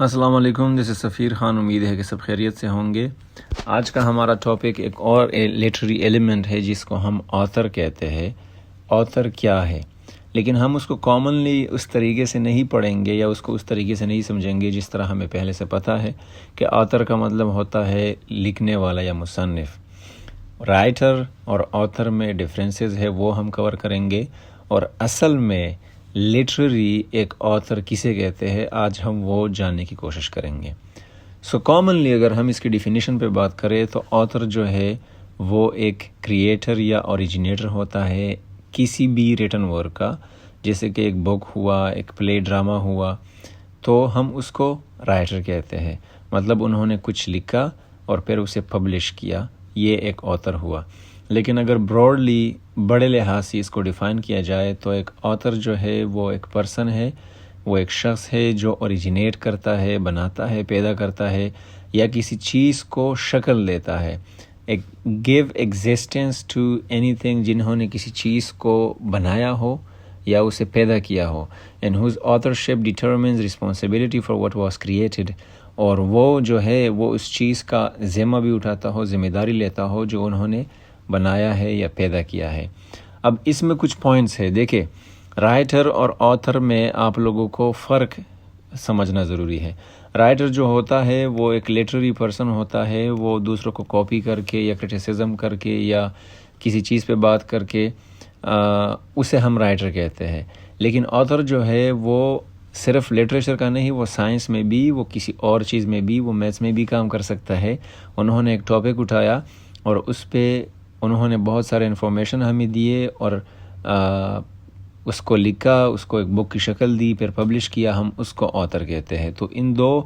السلام علیکم، دس از سفیر خان. امید ہے کہ سب خیریت سے ہوں گے. آج کا ہمارا ٹاپک ایک اور لٹریری ایلیمنٹ ہے جس کو ہم آتھر کہتے ہیں. آتھر کیا ہے؟ لیکن ہم اس کو کامنلی اس طریقے سے نہیں پڑھیں گے یا اس کو اس طریقے سے نہیں سمجھیں گے جس طرح ہمیں پہلے سے پتہ ہے کہ آتھر کا مطلب ہوتا ہے لکھنے والا یا مصنف. رائٹر اور آتھر میں ڈفرینسز ہے، وہ ہم کور کریں گے. اور اصل میں لٹریری ایک آتھر کسے کہتے ہیں آج ہم وہ جاننے کی کوشش کریں گے. کامنلی اگر ہم اس کی ڈیفینیشن پہ بات کریں تو آتھر جو ہے وہ ایک کریٹر یا اوریجنیٹر ہوتا ہے کسی بھی ریٹن ورک کا. جیسے کہ ایک بک ہوا، ایک پلے ڈرامہ ہوا، تو ہم اس کو رائٹر کہتے ہیں. مطلب انہوں نے کچھ لکھا اور پھر اسے پبلش کیا، یہ ایک آتھر ہوا. لیکن اگر براڈلی بڑے لحاظ سے اس کو ڈیفائن کیا جائے تو ایک آتھر جو ہے وہ ایک پرسن ہے، وہ ایک شخص ہے جو اوریجنیٹ کرتا ہے، بناتا ہے، پیدا کرتا ہے یا کسی چیز کو شکل دیتا ہے. ایک give existence to anything, جنہوں نے کسی چیز کو بنایا ہو یا اسے پیدا کیا ہو. And whose authorship determines responsibility for what was created. اور وہ جو ہے وہ اس چیز کا ذمہ بھی اٹھاتا ہو، ذمہ داری لیتا ہو جو انہوں نے بنایا ہے یا پیدا کیا ہے. اب اس میں کچھ پوائنٹس ہے. دیکھیں، رائٹر اور آتھر میں آپ لوگوں کو فرق سمجھنا ضروری ہے. رائٹر جو ہوتا ہے وہ ایک لٹریری پرسن ہوتا ہے، وہ دوسروں کو کاپی کر کے یا کرٹیسزم کر کے یا کسی چیز پہ بات کر کے اسے ہم رائٹر کہتے ہیں. لیکن آتھر جو ہے وہ صرف لٹریچر کا نہیں، وہ سائنس میں بھی، وہ کسی اور چیز میں بھی، وہ میتھس میں بھی کام کر سکتا ہے. انہوں نے ایک ٹاپک اٹھایا اور اس پہ انہوں نے بہت سارے انفارمیشن ہمیں دیے اور اس کو لکھا، اس کو ایک بک کی شکل دی، پھر پبلش کیا، ہم اس کو آتھر کہتے ہیں. تو ان دو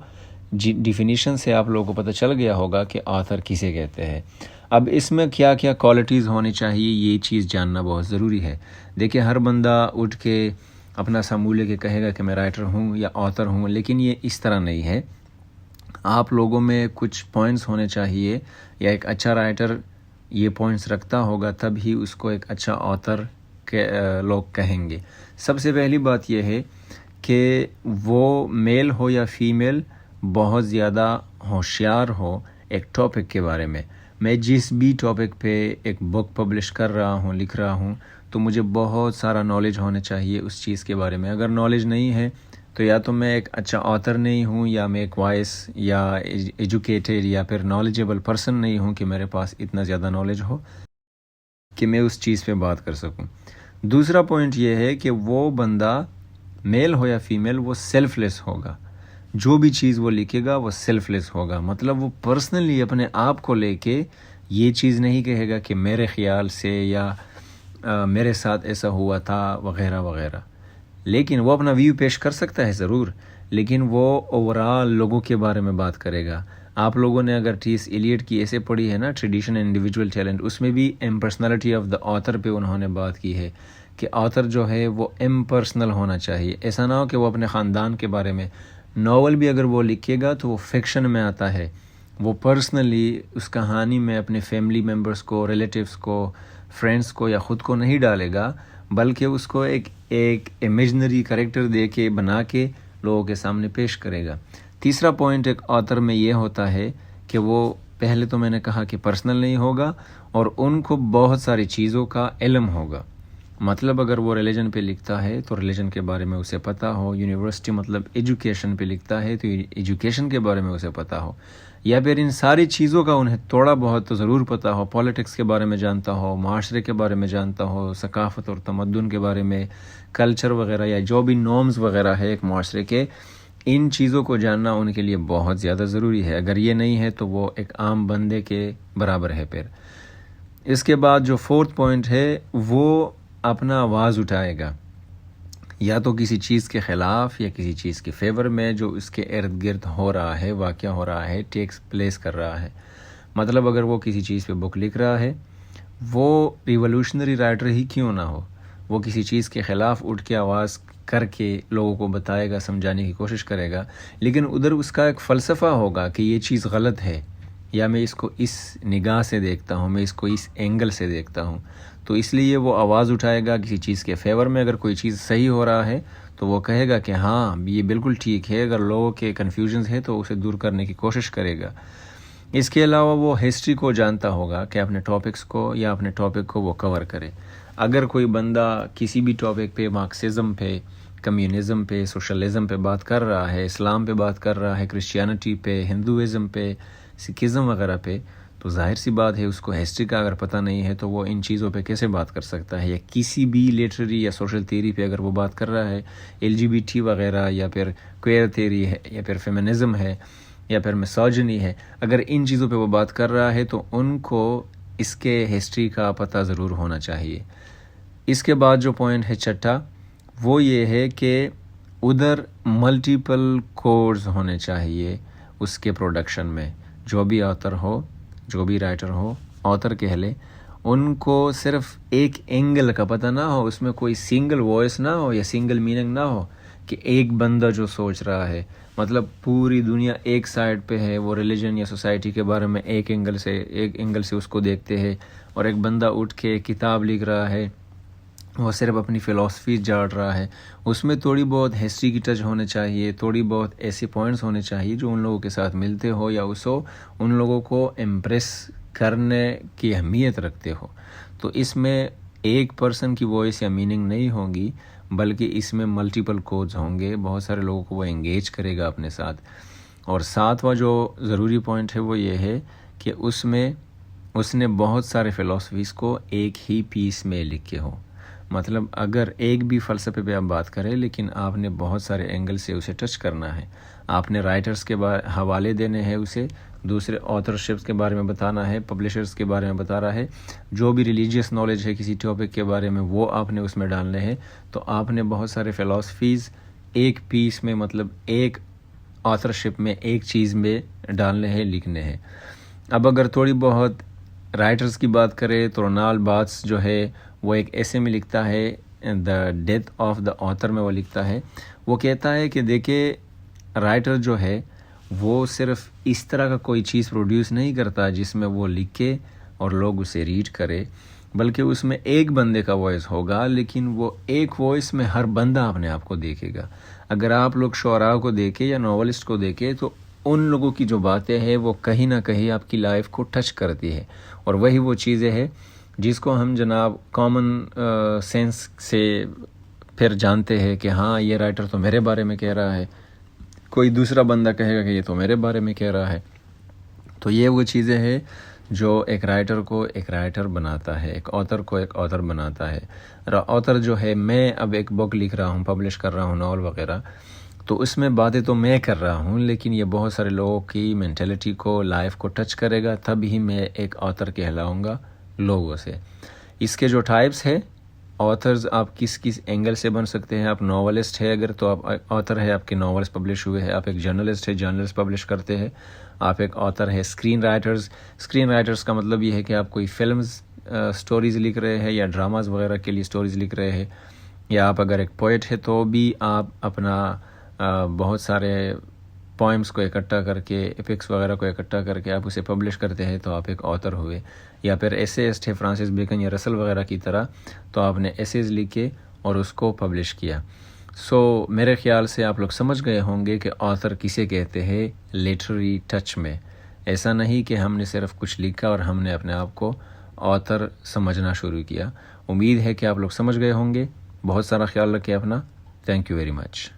ڈیفینیشن سے آپ لوگوں کو پتہ چل گیا ہوگا کہ آتھر کسے کہتے ہیں. اب اس میں کیا کیا کوالٹیز ہونی چاہیے یہ چیز جاننا بہت ضروری ہے. دیکھیں، ہر بندہ اٹھ کے اپنا ساموں لے کے کہے گا کہ میں رائٹر ہوں یا آتھر ہوں، لیکن یہ اس طرح نہیں ہے. آپ لوگوں میں کچھ پوائنٹس ہونے چاہیے، یا ایک اچھا رائٹر یہ پوائنٹس رکھتا ہوگا تب ہی اس کو ایک اچھا آتھر لوگ کہیں گے. سب سے پہلی بات یہ ہے کہ وہ میل ہو یا فیمیل بہت زیادہ ہوشیار ہو ایک ٹاپک کے بارے میں. میں جس بھی ٹاپک پہ ایک بک پبلش کر رہا ہوں، لکھ رہا ہوں، تو مجھے بہت سارا نالج ہونا چاہیے اس چیز کے بارے میں. اگر نالج نہیں ہے تو یا تو میں ایک اچھا آتھر نہیں ہوں، یا میں ایک وائس یا ایجوکیٹڈ یا پھر نالجیبل پرسن نہیں ہوں کہ میرے پاس اتنا زیادہ نالج ہو کہ میں اس چیز پہ بات کر سکوں. دوسرا پوائنٹ یہ ہے کہ وہ بندہ میل ہو یا فیمیل وہ سیلف لیس ہوگا. جو بھی چیز وہ لکھے گا وہ سیلف لیس ہوگا. مطلب وہ پرسنلی اپنے آپ کو لے کے یہ چیز نہیں کہے گا کہ میرے خیال سے یا میرے ساتھ ایسا ہوا تھا وغیرہ وغیرہ. لیکن وہ اپنا ویو پیش کر سکتا ہے ضرور، لیکن وہ اوورال لوگوں کے بارے میں بات کرے گا. آپ لوگوں نے اگر ٹی ایس ایلیٹ کی ایسے پڑھی ہے نا، ٹریڈیشن اینڈ انڈیویجول ٹیلنٹ، اس میں بھی امپرسنالٹی آف دا آتھر پہ انہوں نے بات کی ہے کہ آتھر جو ہے وہ امپرسنل ہونا چاہیے. ایسا نہ ہو کہ وہ اپنے خاندان کے بارے میں، ناول بھی اگر وہ لکھے گا تو وہ فکشن میں آتا ہے، وہ پرسنلی اس کہانی میں اپنے فیملی ممبرس کو، ریلیٹیوز کو، فرینڈس کو یا خود کو نہیں ڈالے گا، بلکہ اس کو ایک امیجنری کریکٹر دے کے بنا کے لوگوں کے سامنے پیش کرے گا. تیسرا پوائنٹ ایک آتھر میں یہ ہوتا ہے کہ وہ پہلے تو میں نے کہا کہ پرسنل نہیں ہوگا اور ان کو بہت ساری چیزوں کا علم ہوگا. مطلب اگر وہ ریلیجن پہ لکھتا ہے تو ریلیجن کے بارے میں اسے پتہ ہو، یونیورسٹی مطلب ایجوکیشن پہ لکھتا ہے تو ایجوکیشن کے بارے میں اسے پتہ ہو، یا پھر ان ساری چیزوں کا انہیں تھوڑا بہت تو ضرور پتہ ہو. پالیٹکس کے بارے میں جانتا ہو، معاشرے کے بارے میں جانتا ہو، ثقافت اور تمدن کے بارے میں، کلچر وغیرہ یا جو بھی نارمز وغیرہ ہے ایک معاشرے کے، ان چیزوں کو جاننا ان کے لیے بہت زیادہ ضروری ہے. اگر یہ نہیں ہے تو وہ ایک عام بندے کے برابر ہے. پھر اس کے بعد جو فورتھ پوائنٹ ہے وہ اپنا آواز اٹھائے گا، یا تو کسی چیز کے خلاف یا کسی چیز کے فیور میں جو اس کے ارد گرد ہو رہا ہے، واقعہ ہو رہا ہے، ٹیکس پلیس کر رہا ہے. مطلب اگر وہ کسی چیز پہ بک لکھ رہا ہے، وہ ریولوشنری رائٹر ہی کیوں نہ ہو، وہ کسی چیز کے خلاف اٹھ کے آواز کر کے لوگوں کو بتائے گا، سمجھانے کی کوشش کرے گا. لیکن ادھر اس کا ایک فلسفہ ہوگا کہ یہ چیز غلط ہے، یا میں اس کو اس نگاہ سے دیکھتا ہوں، میں اس کو اس اینگل سے دیکھتا ہوں. تو اس لیے وہ آواز اٹھائے گا کسی چیز کے فیور میں. اگر کوئی چیز صحیح ہو رہا ہے تو وہ کہے گا کہ ہاں یہ بالکل ٹھیک ہے، اگر لوگوں کے کنفیوژنز ہے تو اسے دور کرنے کی کوشش کرے گا۔ اس کے علاوہ وہ ہسٹری کو جانتا ہوگا کہ اپنے ٹاپکس کو یا اپنے ٹاپک کو وہ کور کرے۔ اگر کوئی بندہ کسی بھی ٹاپک پہ، مارکسزم پہ، کمیونزم پہ، سوشلزم پہ بات کر رہا ہے، اسلام پہ بات کر رہا ہے، کرسچینٹی پہ، ہندوازم پہ، سکھزم وغیرہ پہ، تو ظاہر سی بات ہے اس کو ہسٹری کا اگر پتہ نہیں ہے تو وہ ان چیزوں پہ کیسے بات کر سکتا ہے؟ یا کسی بھی لٹریری یا سوشل تھیوری پہ اگر وہ بات کر رہا ہے، LGBT وغیرہ، یا پھر کوئر تھیوری ہے، یا پھر فیمنزم ہے، یا پھر مسوجنی ہے، اگر ان چیزوں پہ وہ بات کر رہا ہے تو ان کو اس کے ہسٹری کا پتہ ضرور ہونا چاہیے۔ اس کے بعد جو پوائنٹ ہے چھٹا، وہ یہ ہے کہ ادھر ملٹیپل کوڈز ہونے چاہیے اس کے پروڈکشن میں۔ جو بھی آتھر ہو، جو بھی رائٹر ہو، آتھر کہہ لے، ان کو صرف ایک اینگل کا پتہ نہ ہو، اس میں کوئی سنگل وائس نہ ہو یا سنگل میننگ نہ ہو کہ ایک بندہ جو سوچ رہا ہے، مطلب پوری دنیا ایک سائڈ پہ ہے، وہ ریلیجن یا سوسائٹی کے بارے میں ایک اینگل سے اس کو دیکھتے ہیں، اور ایک بندہ اٹھ کے کتاب لکھ رہا ہے، وہ صرف اپنی فلسفی جاڑ رہا ہے۔ اس میں تھوڑی بہت ہسٹری کی ٹچ ہونے چاہیے، تھوڑی بہت ایسے پوائنٹس ہونے چاہیے جو ان لوگوں کے ساتھ ملتے ہو یا ان لوگوں کو امپریس کرنے کی اہمیت رکھتے ہو۔ تو اس میں ایک پرسن کی وائس یا میننگ نہیں ہوگی، بلکہ اس میں ملٹیپل کوڈز ہوں گے، بہت سارے لوگوں کو وہ انگیج کرے گا اپنے ساتھ۔ اور ساتواں جو ضروری پوائنٹ ہے وہ یہ ہے کہ اس نے بہت سارے فلسفیز کو ایک ہی پیس میں لکھے ہو۔ مطلب اگر ایک بھی فلسفے پہ آپ بات کریں، لیکن آپ نے بہت سارے اینگل سے اسے ٹچ کرنا ہے، آپ نے رائٹرز کے حوالے دینے ہیں، اسے دوسرے آتھرشپس کے بارے میں بتانا ہے، پبلشرز کے بارے میں بتا رہا ہے، جو بھی ریلیجیس نالج ہے کسی ٹاپک کے بارے میں وہ آپ نے اس میں ڈالنے ہیں، تو آپ نے بہت سارے فلسفیز ایک پیس میں، مطلب ایک آتھرشپ میں ایک چیز میں ڈالنے ہیں، لکھنے ہیں۔ اب اگر تھوڑی بہت رائٹرز کی بات کریں تو رونالڈ بارتھس جو ہے وہ ایک ایسے میں لکھتا ہے، the death of the author میں وہ لکھتا ہے، وہ کہتا ہے کہ دیکھیں رائٹر جو ہے وہ صرف اس طرح کا کوئی چیز پروڈیوس نہیں کرتا جس میں وہ لکھے اور لوگ اسے ریڈ کرے، بلکہ اس میں ایک بندے کا وائس ہوگا، لیکن وہ ایک وائس میں ہر بندہ اپنے آپ کو دیکھے گا۔ اگر آپ لوگ شعراء کو دیکھیں یا ناولسٹ کو دیکھیں تو ان لوگوں کی جو باتیں ہیں وہ کہیں نہ کہیں آپ کی لائف کو ٹچ کرتی ہے، اور وہی وہ چیزیں ہیں جس کو ہم جناب کامن سینس سے پھر جانتے ہیں کہ ہاں یہ رائٹر تو میرے بارے میں کہہ رہا ہے، کوئی دوسرا بندہ کہے گا کہ یہ تو میرے بارے میں کہہ رہا ہے۔ تو یہ وہ چیزیں ہیں جو ایک رائٹر کو ایک رائٹر بناتا ہے، ایک آتھر کو ایک آتھر بناتا ہے۔ آتھر جو ہے، میں اب ایک بک لکھ رہا ہوں، پبلش کر رہا ہوں ناول وغیرہ، تو اس میں باتیں تو میں کر رہا ہوں، لیکن یہ بہت سارے لوگوں کی مینٹیلٹی کو، لائف کو ٹچ کرے گا، تب ہی میں ایک آتھر کہلاؤں گا لوگوں سے۔ اس کے جو ٹائپس ہے، آتھرز آپ کس اینگل سے بن سکتے ہیں۔ آپ ناولسٹ ہے اگر تو آپ آتھر ہے، آپ کے ناولس پبلش ہوئے ہیں۔ آپ ایک جرنلسٹ ہے، جرنلس پبلش کرتے ہیں۔ آپ ایک آتھر ہے۔ اسکرین رائٹرز کا مطلب یہ ہے کہ آپ کوئی فلمز سٹوریز لکھ رہے ہیں یا ڈراماز وغیرہ کے لیے سٹوریز لکھ رہے ہیں، یا آپ اگر ایک پوئٹ ہے تو بھی آپ اپنا بہت سارے پوئمز کو اکٹھا کر کے، ایپکس وغیرہ کو اکٹھا کر کے آپ اسے پبلش کرتے ہیں تو آپ ایک آتھر ہوئے۔ یا پھر ایسیسٹ ہے، فرانسس بیکن یا رسل وغیرہ کی طرح، تو آپ نے ایسیز لکھے اور اس کو پبلش کیا۔ میرے خیال سے آپ لوگ سمجھ گئے ہوں گے کہ آتھر کسے کہتے ہیں لٹریری ٹچ میں۔ ایسا نہیں کہ ہم نے صرف کچھ لکھا اور ہم نے اپنے آپ کو آتھر سمجھنا شروع کیا۔ امید ہے کہ آپ لوگ سمجھ گئے ہوں گے۔ بہت سارا خیال رکھیں اپنا۔ Thank you very much.